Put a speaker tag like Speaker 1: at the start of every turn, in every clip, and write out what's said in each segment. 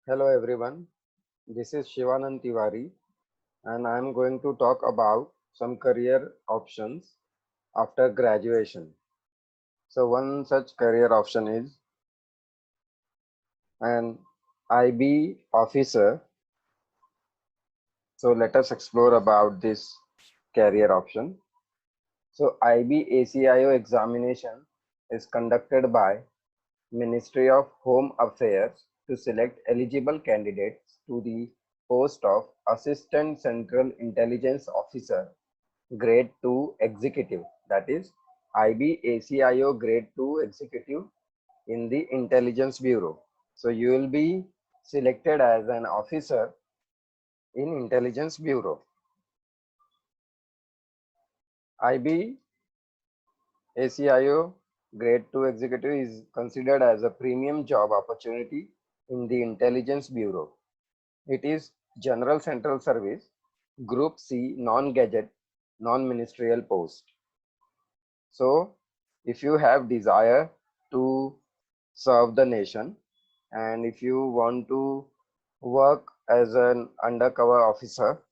Speaker 1: Hello everyone, this is Shivanand Tiwari and I am going to talk about some career options after graduation. So one such career option is an IB officer. So let us explore about this career option. So IB ACIO examination is conducted by Ministry of Home Affairs to select eligible candidates to the post of Assistant Central Intelligence Officer Grade 2 Executive, that is IBACIO Grade 2 Executive in the Intelligence Bureau. So you will be selected as an officer in Intelligence Bureau. IBACIO Grade 2 Executive is considered as a premium job opportunity in the Intelligence Bureau. It is General Central Service, Group C, non-gadget, non-ministerial post. So, if you have desire to serve the nation and if you want to work as an undercover officer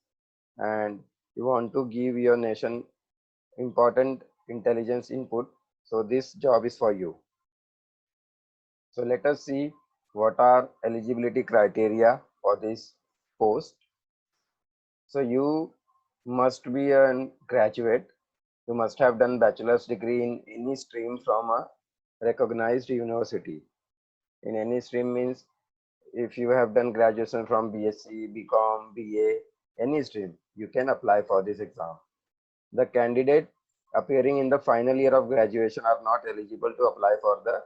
Speaker 1: and you want to give your nation important intelligence input, so this job is for you. So let us see what are eligibility criteria for this post. So you must be a graduate. You must have done bachelor's degree in any stream from a recognized university. In any stream means if you have done graduation from BSc, BCom, BA, any stream, you can apply for this exam. The candidate appearing in the final year of graduation are not eligible to apply for the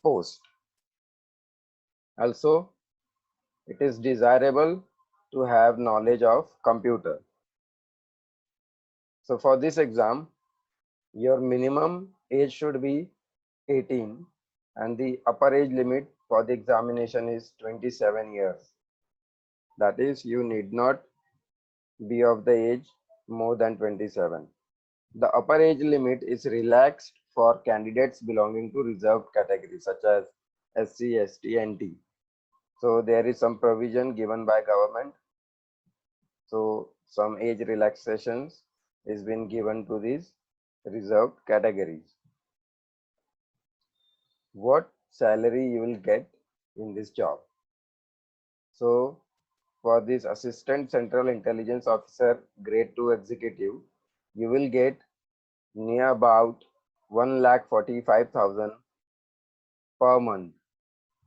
Speaker 1: post. Also, it is desirable to have knowledge of computer. So for this exam, your minimum age should be 18 and the upper age limit for the examination is 27 years. That is, you need not be of the age more than 27. The upper age limit is relaxed for candidates belonging to reserved categories such as SC, ST, and T. So there is some provision given by government. So some age relaxations is been given to these reserved categories. What salary you will get in this job? So for this Assistant Central Intelligence Officer Grade 2 Executive, you will get near about 1,45,000 per month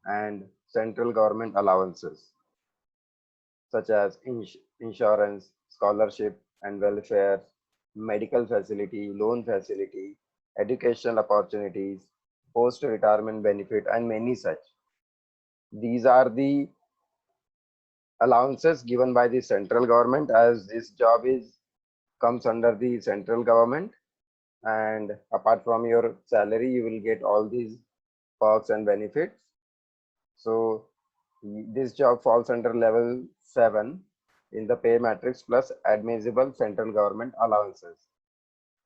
Speaker 1: and central government allowances such as insurance, scholarship and welfare, medical facility, loan facility, educational opportunities, post-retirement benefit and many such. These are the allowances given by the central government as this job is comes under the central government, and apart from your salary you will get all these perks and benefits. So this job falls under level 7 in the pay matrix plus admissible central government allowances.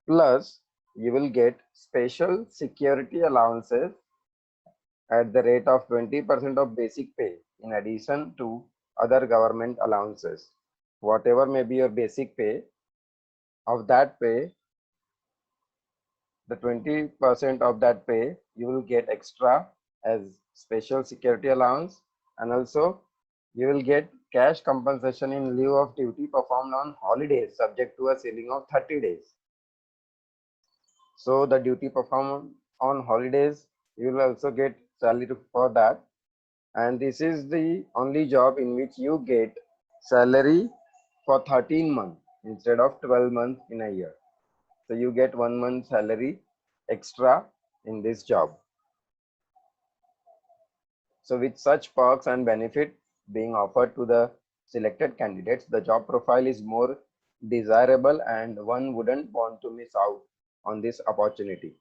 Speaker 1: Plus you will get special security allowances at the rate of 20% of basic pay in addition to other government allowances. Whatever may be your basic pay, of that pay, the 20% of that pay you will get extra as special security allowance, and also you will get cash compensation in lieu of duty performed on holidays subject to a ceiling of 30 days. So the duty performed on holidays, you will also get salary for that. And this is the only job in which you get salary for 13 months instead of 12 months in a year. So you get 1 month salary extra in this job. So with such perks and benefits being offered to the selected candidates, the job profile is more desirable and one wouldn't want to miss out on this opportunity.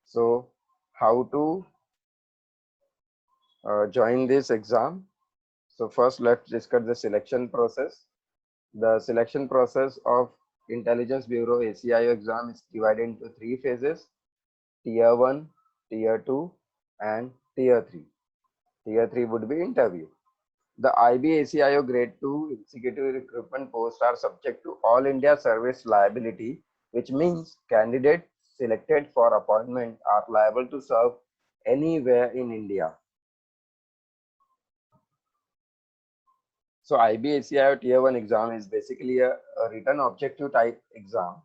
Speaker 1: So how to join this exam? So first let's discuss the selection process. The selection process of Intelligence Bureau ACIO exam is divided into 3 phases: Tier 1, Tier 2 and Tier 3. Tier 3 would be interview. The IBACIO Grade 2 executive recruitment posts are subject to All India Service Liability, which means candidates selected for appointment are liable to serve anywhere in India. So IBACIO Tier 1 exam is basically a written objective type exam.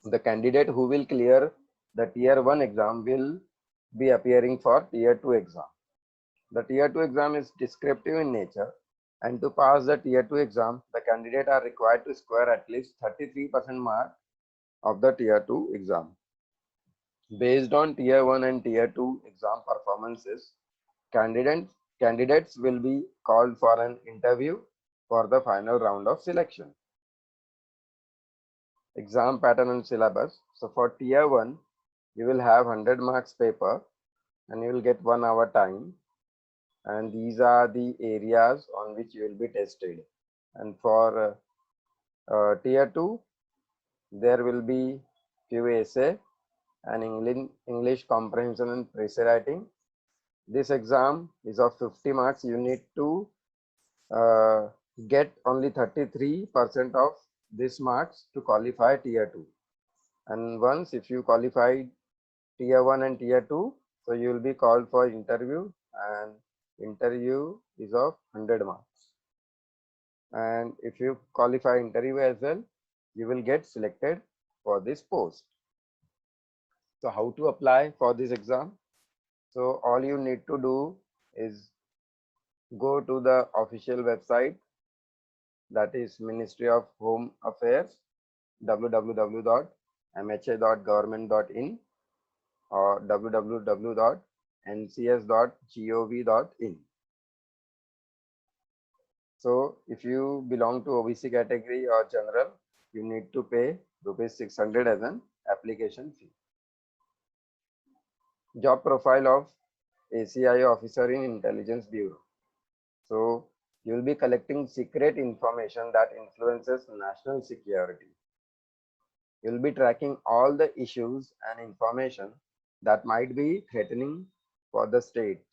Speaker 1: The candidate who will clear the Tier 1 exam will be appearing for Tier 2 exam. The Tier 2 exam is descriptive in nature, and to pass the Tier 2 exam, the candidate are required to score at least 33% mark of the Tier 2 exam. Based on Tier 1 and Tier 2 exam performances, candidates will be called for an interview for the final round of selection. Exam pattern and syllabus. So for Tier 1, you will have 100 marks paper and you will get 1 hour time. And these are the areas on which you will be tested. And for Tier 2, there will be few essay and English comprehension and essay writing. This exam is of 50 marks. You need to get only 33% of this marks to qualify Tier 2. And once if you qualified Tier 1 and Tier 2, so you will be called for interview, and interview is of 100 marks. And if you qualify interview as well, you will get selected for this post. So how to apply for this exam? So all you need to do is go to the official website, that is Ministry of Home Affairs, www.mha.government.in or www.ncs.gov.in. So if you belong to OBC category or general, you need to pay rupees 600 as an application fee. Job profile of ACIO officer in Intelligence Bureau. So you will be collecting secret information that influences national security. You will be tracking all the issues and information that might be threatening for the state,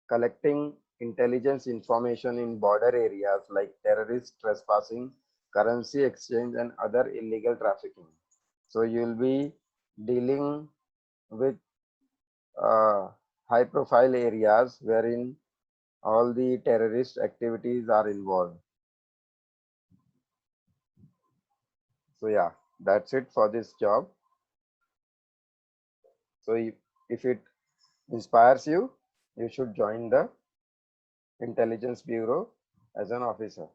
Speaker 1: collecting intelligence information in border areas like terrorist trespassing, currency exchange, and other illegal trafficking. So you will be dealing with high profile areas wherein all the terrorist activities are involved. So yeah, that's it for this job. So if it inspires you, you should join the Intelligence Bureau as an officer.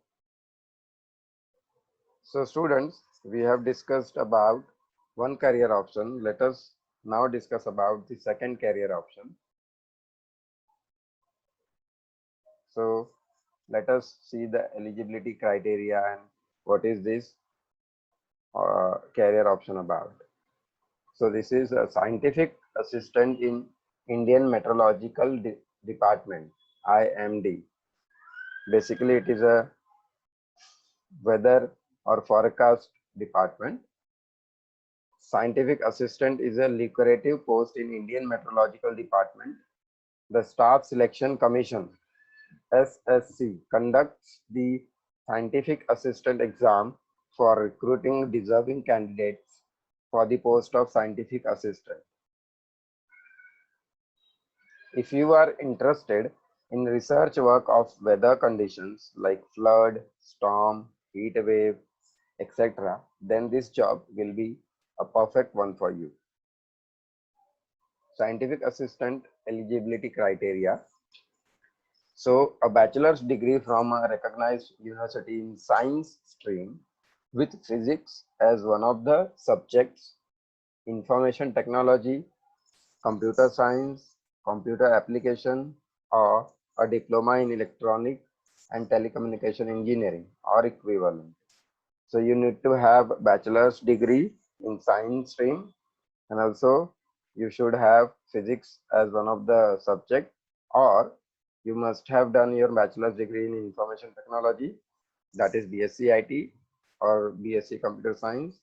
Speaker 1: So students, we have discussed about one career option. Let us now discuss about the second career option. So let us see the eligibility criteria and what is this career option about. So this is a scientific assistant in Indian Meteorological Department, IMD. Basically, it is a weather or forecast department. Scientific assistant is a lucrative post in Indian Meteorological Department. The Staff Selection Commission, SSC, conducts the scientific assistant exam for recruiting deserving candidates for the post of scientific assistant. If you are interested in research work of weather conditions like flood, storm, heat wave, etc., then this job will be a perfect one for you. Scientific assistant eligibility criteria. So a bachelor's degree from a recognized university in science stream with physics as one of the subjects, information technology, computer science, computer application, or a diploma in electronic and telecommunication engineering or equivalent. So you need to have bachelor's degree in science stream, and also you should have physics as one of the subject, or you must have done your bachelor's degree in information technology, that is BSc IT or BSc computer science,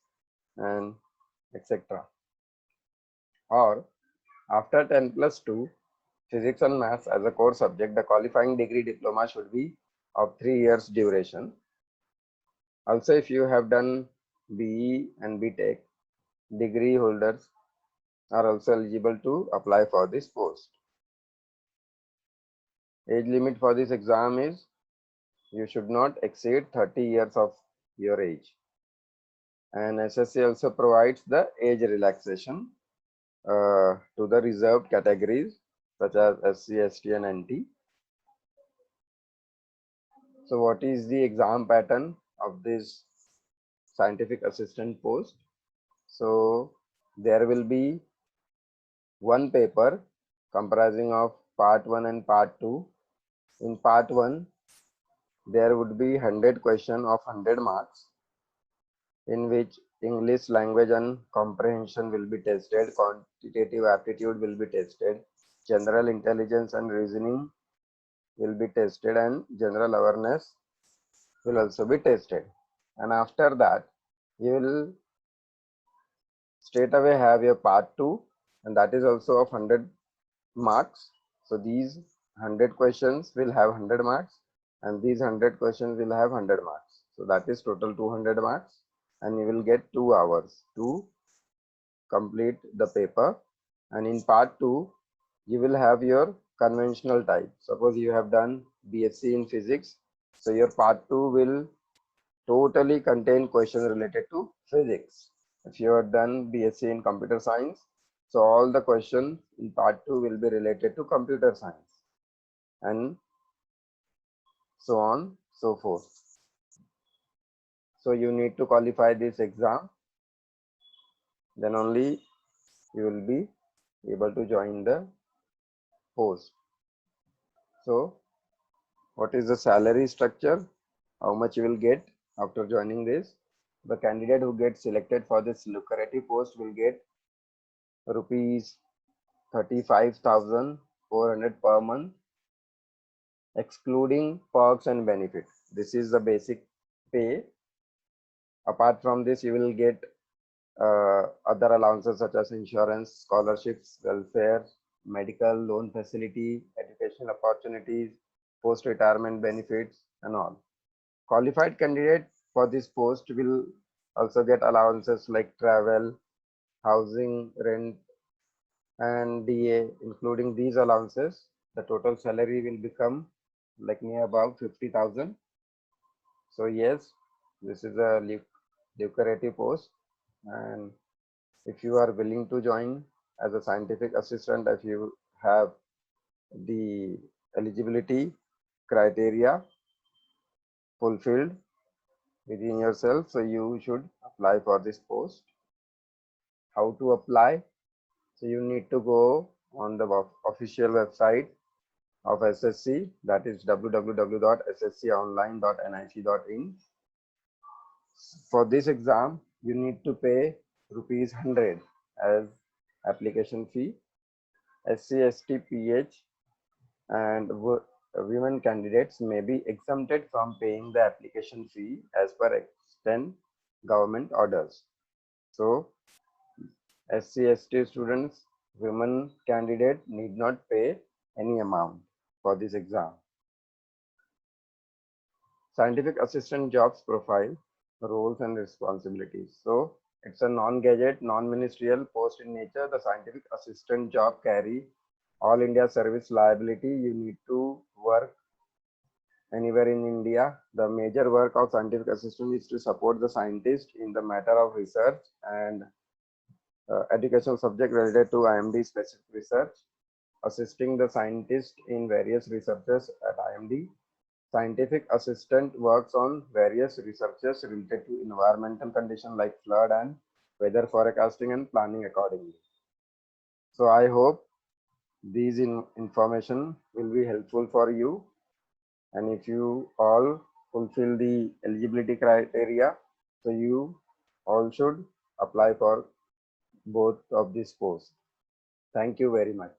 Speaker 1: and etc. Or after 10+2, physics and maths as a core subject, the qualifying degree diploma should be of 3 years duration. Also, if you have done BE and BTech, degree holders are also eligible to apply for this post. Age limit for this exam is you should not exceed 30 years of your age. And SSC also provides the age relaxation to the reserved categories such as SC, ST and NT. So what is the exam pattern of this scientific assistant post? So there will be one paper comprising of part 1 and part 2. In part 1, there would be 100 question of 100 marks, in which English language and comprehension will be tested, quantitative aptitude will be tested, general intelligence and reasoning will be tested, and general awareness will also be tested. And after that, you will straight away have your part 2, and that is also of 100 marks. So these 100 questions will have 100 marks, and these 100 questions will have 100 marks. So that is total 200 marks, and you will get 2 hours to complete the paper. And in part 2, you will have your conventional type. Suppose you have done BSc in physics, so your part 2 will totally contain questions related to physics. If you have done BSc in computer science, so all the questions in part 2 will be related to computer science, and so on, so forth. So you need to qualify this exam, then only you will be able to join the post. So what is the salary structure? How much you will get after joining this? The candidate who gets selected for this lucrative post will get rupees 35,400 per month, excluding perks and benefits. This is the basic pay. Apart from this, you will get other allowances such as insurance, scholarships, welfare, medical, loan facility, educational opportunities, post-retirement benefits, and all. Qualified candidate for this post will also get allowances like travel, housing, rent, and DA. Including these allowances, the total salary will become like near about 50,000. So yes, this is a lucrative post, and if you are willing to join as a scientific assistant, if you have the eligibility criteria fulfilled within yourself, so you should apply for this post. How to apply? So you need to go on the official website of SSC, that is www.ssconline.nic.in. For this exam, you need to pay rupees 100 as application fee. SC, ST, PH and women candidates may be exempted from paying the application fee as per extant government orders. So SC, ST students, women candidate need not pay any amount for this exam. Scientific assistant jobs profile, roles and responsibilities. So it's a non-gadget, non-ministerial post in nature. The scientific assistant job carry all India service liability. You need to work anywhere in India. The major work of scientific assistant is to support the scientist in the matter of research and educational subject related to IMD specific research, assisting the scientist in various researches at IMD. Scientific assistant works on various researches related to environmental conditions like flood and weather forecasting and planning accordingly. So I hope these information will be helpful for you, and if you all fulfill the eligibility criteria, so you all should apply for both of these posts. Thank you very much.